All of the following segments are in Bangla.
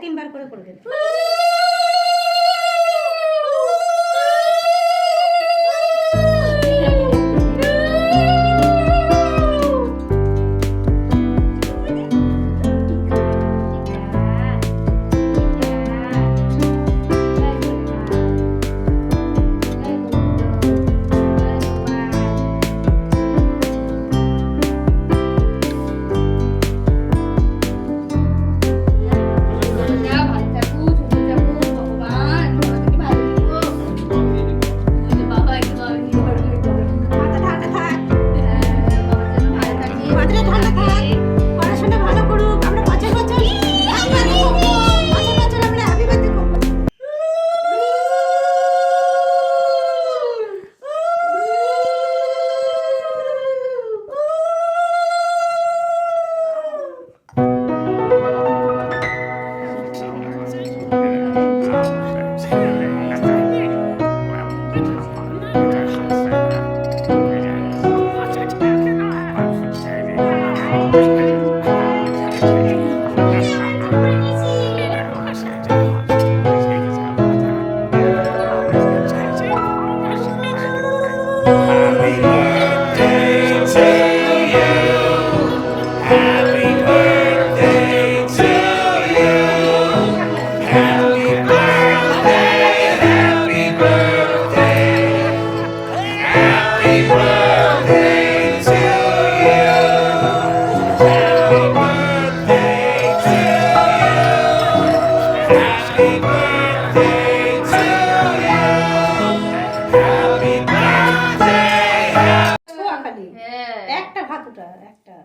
3 বার করে করে দেবে। একটা ভাতটা একটা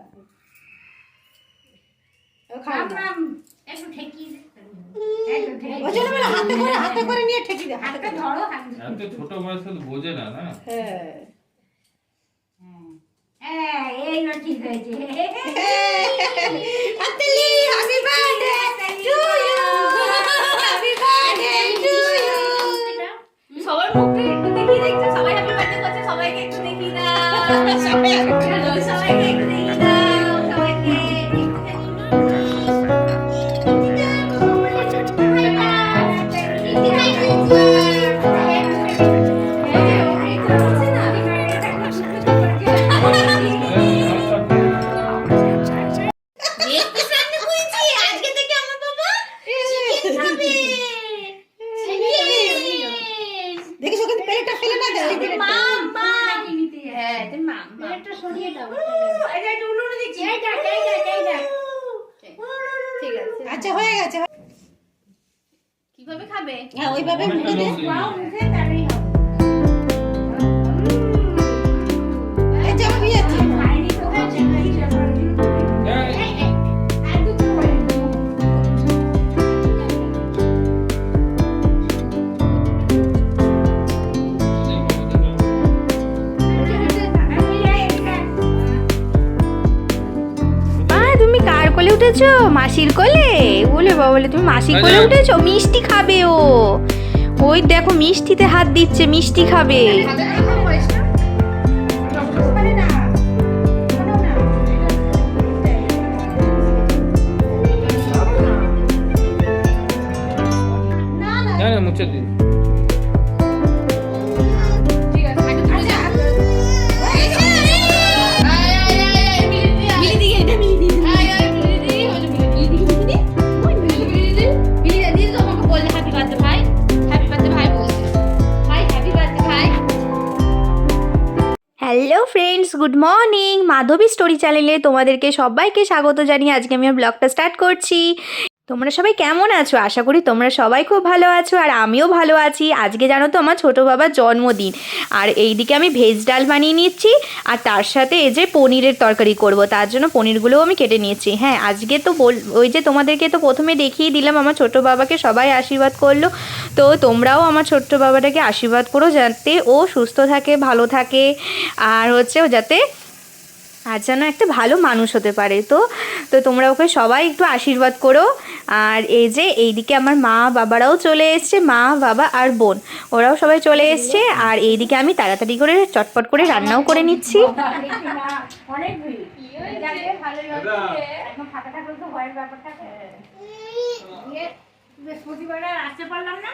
হাতে করে নিয়ে ঠেকি দে, হাতে ধরো, হাতে ছোট বয়স বোঝে না না। হ্যাঁ এইবার ঠিক হয়েছে। আতলি happy birthday to you, happy birthday to you. সবার মুখে একটু দেখি, দেখছো সবাই হ্যাপি বার্থডে করছে, সবাইকে একটু দেখি দাও, সবাইকে একটু দেখি দাও, সবাইকে একটু দেখিস ওকে প্লেটটা ফেলে না দে, প্লেটটা সরিয়ে দাও, এটা একটু উল্টো দিচ্ছি, এইটা ঠিক আছে। আচ্ছা হয়ে গেছে। কিভাবে খাবে? হ্যাঁ ওইভাবে মুখে দে, মুখে তারই হবে। এই যে আমি যাচ্ছি। তুমি কার কোলে উঠেছো? মাসির কোলে? বলে বাবা, বলে তুমি মাসির কোলে উঠেছো? মিষ্টি খাবে ও, ওই দেখো মিষ্টিতে হাত দিচ্ছে, মিষ্টি খাবে। মুছে দিন। Hello friends, good morning. Madhabi story চ্যানেলে তোমাদেরকে সবাইকে স্বাগত জানিয়ে আজকে আমি ব্লগটা স্টার্ট করছি। তোমরা সবাই কেমন আছো? আশা করি তোমরা সবাই খুব ভালো আছো, আর আমিও ভালো আছি। আজকে জানো তো আমার ছোটো বাবার জন্মদিন, আর এইদিকে আমি ভেজ ডাল বানিয়ে নিচ্ছি, আর তার সাথে এই যে পনিরের তরকারি করব, তার জন্য পনিরগুলোও আমি কেটে নিয়েছি। হ্যাঁ, আজকে তো ওই যে তোমাদেরকে তো প্রথমে দেখিয়ে দিলাম আমার ছোটো বাবাকে সবাই আশীর্বাদ করলো, তো তোমরাও আমার ছোট্ট বাবাটাকে আশীর্বাদ করো যাতে ও সুস্থ থাকে, ভালো থাকে, আর হচ্ছে ও যাতে আর যেন একটা ভালো মানুষ হতে পারে। তো তোমরা ওকে সবাই একটু আশীর্বাদ করো। আর এই যে এইদিকে আমার মা বাবারাও চলে এসছে, মা বাবা আর বোন ওরাও সবাই চলে এসছে। আর এইদিকে আমি তাড়াতাড়ি করে চটপট করে রান্নাও করে নিচ্ছি। বৃহস্পতিবার আর আসতে পারলাম না,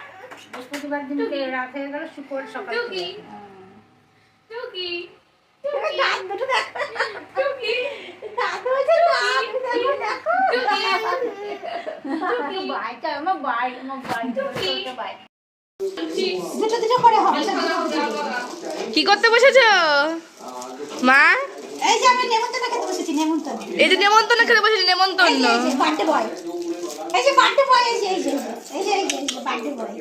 বৃহস্পতিবার দিনকে রাত হয়ে গেল, শুক্রবার সকাল টুকি টুকি দাঁত দুটো দেখো, টুকি দাঁত হয়েছে, দাঁত দেখো, দেখো। টুকি বাইটা, আমার বাই, টুকি দুটো দুটো করে হবে। কি করতে বসেছো মা? এই যে আমি নেমন্তন্ন খেতে বসেছি, নেমন্তন্ন। এই যে নেমন্তন্ন খেতে বসেছি, নেমন্তন্ন। বার্থডে বয়, এই যে বার্থডে বয়, এই যে বার্থডে বয়।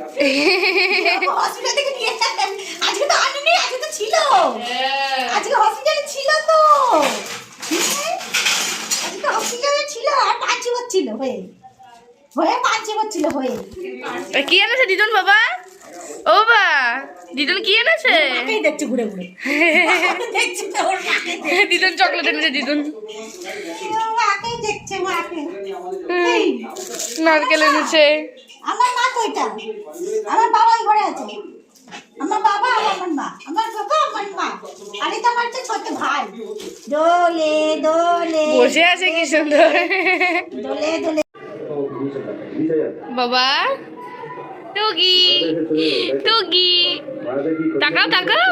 হসপিটাল থেকে নিয়ে আসেন, আজকে তো আনেনি, আজকে তো ছিল, আজকে হসপিটালে ছিল তো, আজকে হসপিটালে ছিল, আর 5 বছর ছিল হয়ে 5 বছর ছিল হয়ে। কি এনেছে দিদুন বাবা? ও বা দিদুন কি এনেছে? মাকেই দেখছে ঘুরে ঘুরে, দেখছে তো ওর মাকে, দিদুন চকলেট এনেছে দিদুন। মাকেই দেখছে, মাকে। নারকেল এনেছে। আমার মা তো এটা, আমার বাবা ওই ঘরে আছে, আমার বাবা আর আমার মা, আমার বাবা আমার মা, আর এটা আমার হচ্ছে ছোট ভাই। দোলে দোলে বসে আছে কি সুন্দর। দোলে দোলে। বাবা টুকি টুকি তাকাও তাকাও,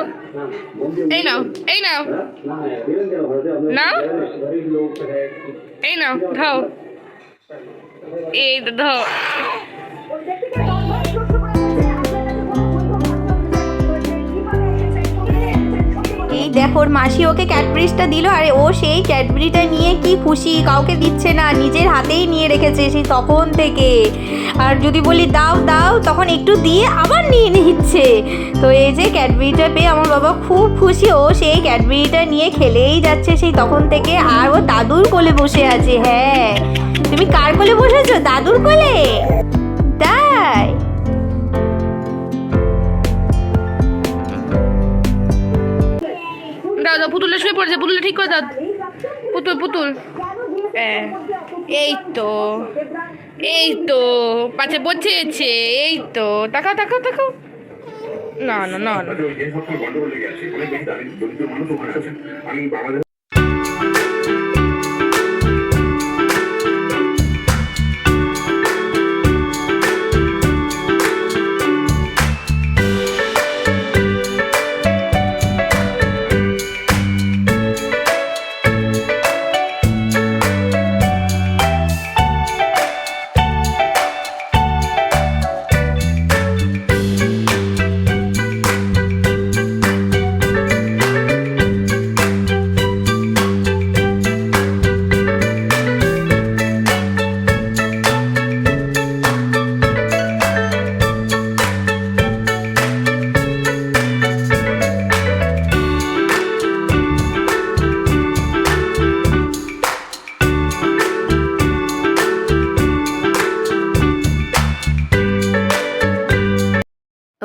এই নাও এই নাও নাও, এই নাও খাও, এই তো দাও। এই দেখো ওর মাসি ওকে ক্যাডবেরিজটা দিল, আর ও সেই ক্যাডবেরিটা নিয়ে কি খুশি, কাউকে দিচ্ছে না, নিজের হাতেই নিয়ে রেখেছে সেই তখন থেকে। আর যদি বলি দাও দাও, তখন একটু দিয়ে আবার নিয়ে নিচ্ছে। তো এই যে ক্যাডবেরিটা পেয়ে আমার বাবা খুব খুশি, ও সেই ক্যাডবেরিটা নিয়ে খেলেই যাচ্ছে সেই তখন থেকে। আর ও দাদুর কোলে বসে আছে। হ্যাঁ, তুমি কার কোলে বসেছো? দাদুর কোলে? তাই দাও দাও, পুতুলটা শুয়ে পড়েছে, পুতুলটা ঠিক করে দাও। পুতুল পুতুল, এই তো এই তো পাশে বসেছে, এই তো তাকাও তাকাও তাকাও। না না না না,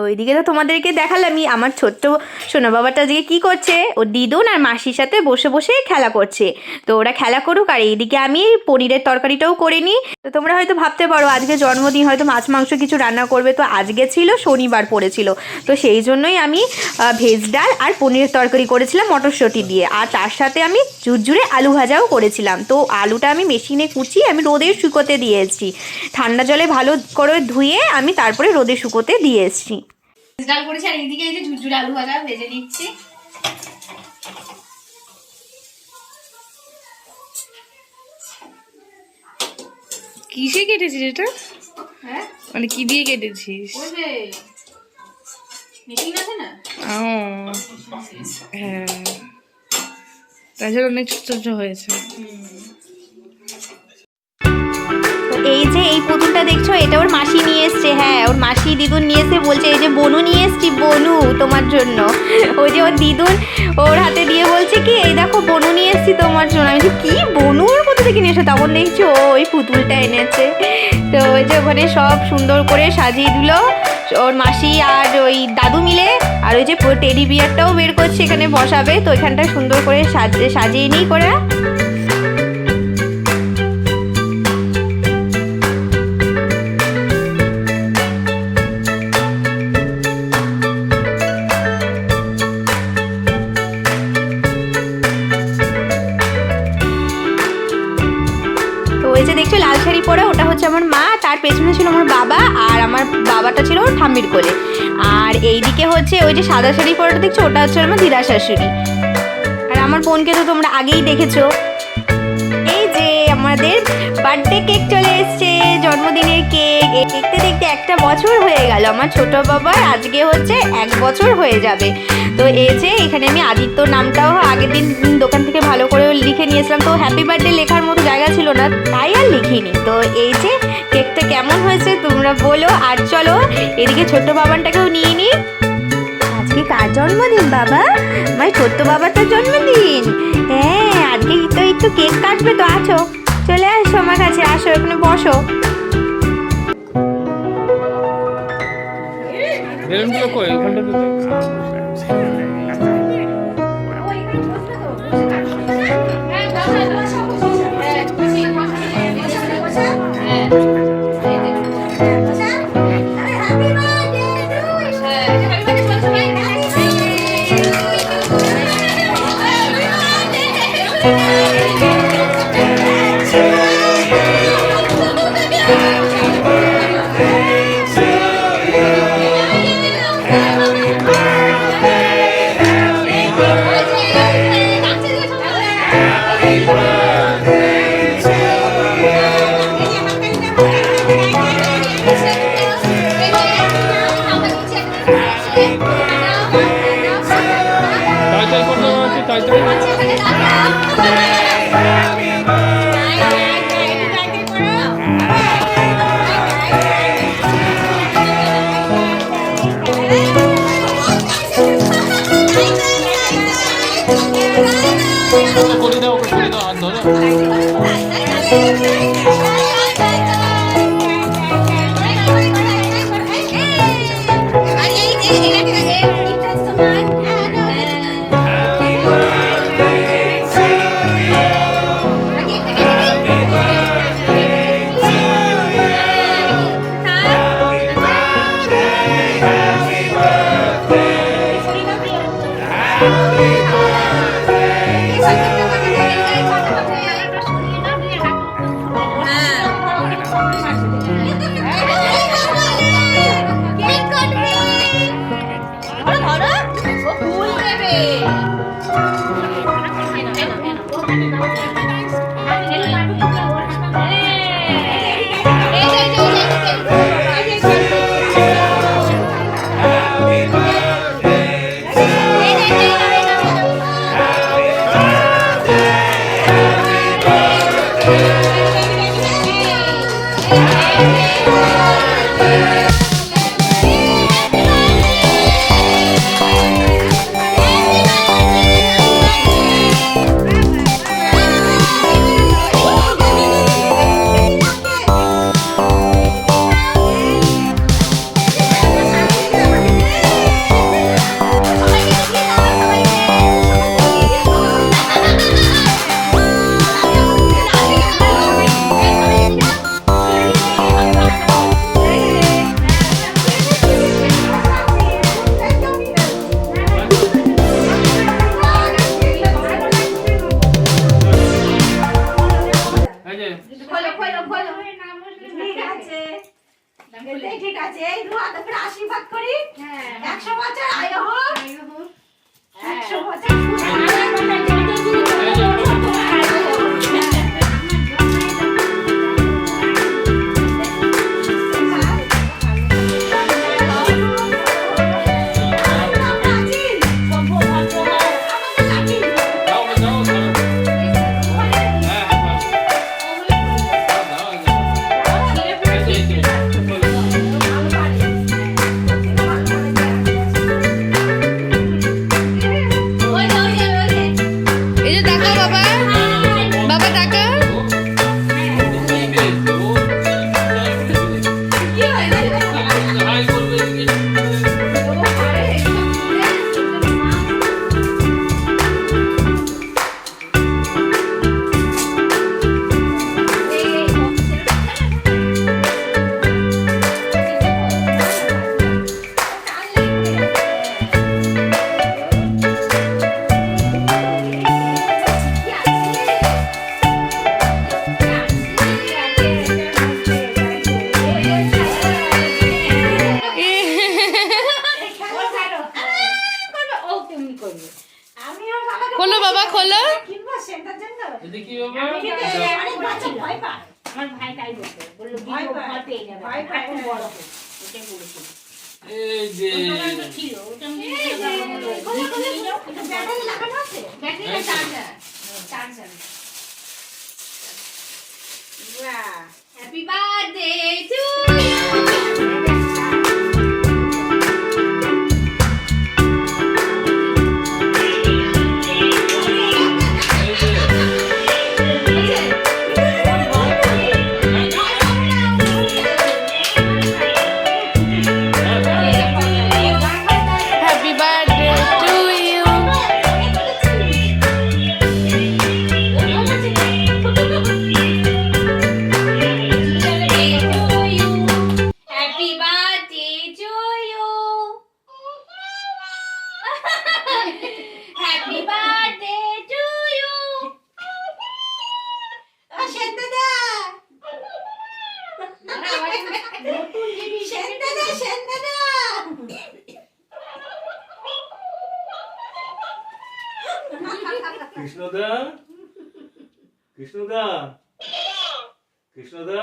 ওইদিকে তো তোমাদেরকে দেখালামই আমার ছোট্ট সোনা বাবাটা আজকে কী করছে, ও দিদুন আর মাসির সাথে বসে বসে খেলা করছে। তো ওরা খেলা করুক, আর এইদিকে আমি পনিরের তরকারিটাও করে নিই। তো তোমরা হয়তো ভাবতে পারো আজকে জন্মদিন, হয়তো মাছ মাংস কিছু রান্না করবে। তো আজকে ছিল শনিবার পড়েছিল, তো সেই জন্যই আমি ভেজ ডাল আর পনিরের তরকারি করেছিলাম মটরশুঁটি দিয়ে, আর তার সাথে আমি ঝুরঝুরে আলু ভাজাও করেছিলাম। তো আলুটা আমি মেশিনে কুচিয়ে আমি রোদে শুকোতে দিয়ে এসেছি, ঠান্ডা জলে ভালো করে ধুয়ে আমি তারপরে রোদে শুকোতে দিয়ে এসেছি। ডাল করেছি, আর এইদিকে এই যে ঝুরঝুরে আলু ভাজা ভেজে নিচ্ছি। কিসে কেটেছিস এটা? হ্যাঁ, মানে কি দিয়ে কেটেছিস? ওই যে মেশিন আছে না, হ্যাঁ, তাছাড়া অনেক ছোট ছোট হয়েছে। এই যে এই পুতুলটা দেখছো, এটা ওর মাসি নিয়ে এসছে। হ্যাঁ, ওর মাসি দিদুন নিয়ে এসে বলছে এই যে বনু নিয়ে এসছি, বনু তোমার জন্য। ওই যে ওর দিদুন ওর হাতে দিয়ে বলছে কি এই দেখো বনু নিয়ে এসছি তোমার জন্য। আমি বলছি কি বনু, ওর কোথা থেকে নিয়ে এসো? তখন দেখছি ও ওই পুতুলটা এনেছে। তো ওই যে ওখানে সব সুন্দর করে সাজিয়ে দিল ওর মাসি আর ওই দাদু মিলে। আর ওই যে টেডি বিয়ারটাও বের করছে, এখানে বসাবে। তো এখানটা সুন্দর করে সাজিয়ে নিই করে। দেখছো লাল শাড়ি পরে, ওটা হচ্ছে আমার মা, তার পেছনে ছিল আমার বাবা, আর আমার বাবাটা ছিল ওর ঠাম্মির কোলে। আর এইদিকে হচ্ছে ওই যে সাদা শাড়ি পরাটা দেখছো, ওটা হচ্ছে আমার দিদা শাশুড়ি। আর আমার বোনকে তো তোমরা আগেই দেখেছো। এই যে আমাদের বার্থডে কেক চলে এসছে, জন্মদিনের কেক। দেখতে দেখতে একটা বছর হয়ে গেল আমার ছোট বাবার, আজকে হচ্ছে 1 বছর হয়ে যাবে। তো এই যে এখানে আমি আদিত্যর নামটাও আগের দিন দোকান থেকে ভালো করে লিখে নিয়েছিলাম, তো হ্যাপি বার্থডে লেখার মতো জায়গা ছিল না, তাই আর লিখিনি। তো এই যে কেকটা কেমন হয়েছে তোমরা বলো। আর চলো এদিকে ছোট্ট বাবানটাকেও নিয়ে নিই। আজকে কার জন্মদিন বাবা? আমার ছোট্ট বাবাটার জন্মদিন। হ্যাঁ, আজকে তো একটু কেক কাটবে, তো আছো, চলে আসো আমার কাছে, আসো এখানে বসো। বেলুনগুলো কই? এখানটা তো তাড়াতাড়ি করতে হচ্ছে, তাড়াতাড়ি। করে দাও, ওকে করে দাও, হাত ধরো। ঠিক আছে, এই হাতে করে আশীর্বাদ করি। 100 বছর আয়ু হোক, 100 বছর ওই ঘর পেয়ে যাবে এখন বড় হোক ওটাই বলেছি এই যে ছিল ওটা ব্যাটারি লাগানো আছে? ব্যাটারিটা charger happy birthday to happy birthday to you. Happy birthday to you. Happy birthday to you. Sen দাদা, সেন দাদা। কৃষ্ণদা কৃষ্ণদা কৃষ্ণদা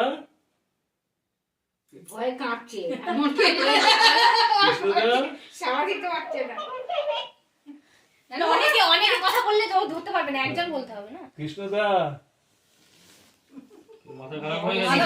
ভয় কাঁপছে কৃষ্ণদা সারা দিতে পারছে না অনেকে অনেকে কথা বললে তো ধরতে পারবে না একজন বলতে হবে না কৃষ্ণদা মাথা খারাপ হয়ে গেছে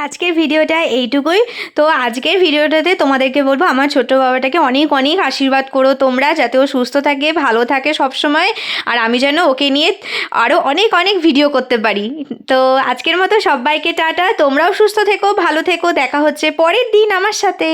আজকের ভিডিওটা এইটুকুই। তো আজকের ভিডিওটাতে তোমাদেরকে বলবো আমার ছোট্ট বাবাটাকে অনেক অনেক আশীর্বাদ করো তোমরা, যাতে ও সুস্থ থাকে, ভালো থাকে সব সময়, আর আমি যেন ওকে নিয়ে আরও অনেক অনেক ভিডিও করতে পারি। তো আজকের মতো সবাইকে টাটা, তোমরাও সুস্থ থেকো, ভালো থেকো, দেখা হচ্ছে পরের দিন আমার সাথে।